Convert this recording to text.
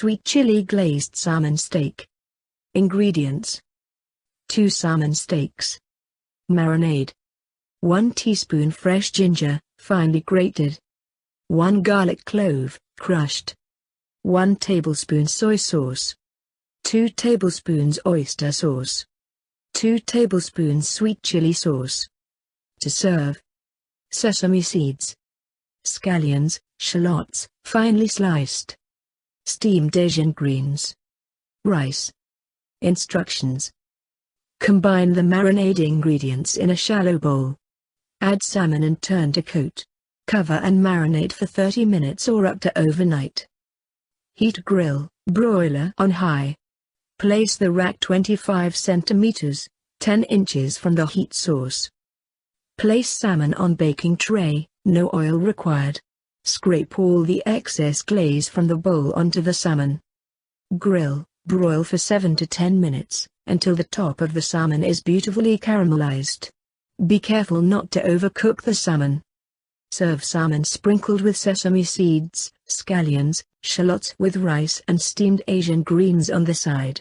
sweet chili glazed salmon steak. Ingredients: 2 salmon steaks. Marinade: 1 teaspoon fresh ginger, finely grated. 1 garlic clove, crushed. 1 tablespoon soy sauce. 2 tablespoons oyster sauce. 2 tablespoons sweet chili sauce. To serve: sesame seeds, scallions, shallots, finely sliced, steamed Asian greens, rice. Instructions: combine the marinade ingredients in a shallow bowl. Add salmon and turn to coat. Cover and marinate for 30 minutes or up to overnight. Heat grill, broiler on high. Place the rack 25 cm, 10 inches from the heat source. Place salmon on baking tray, no oil required. Scrape all the excess glaze from the bowl onto the salmon. Grill, broil for 7 to 10 minutes, until the top of the salmon is beautifully caramelized. Be careful not to overcook the salmon. Serve salmon sprinkled with sesame seeds, scallions, shallots with rice and steamed Asian greens on the side.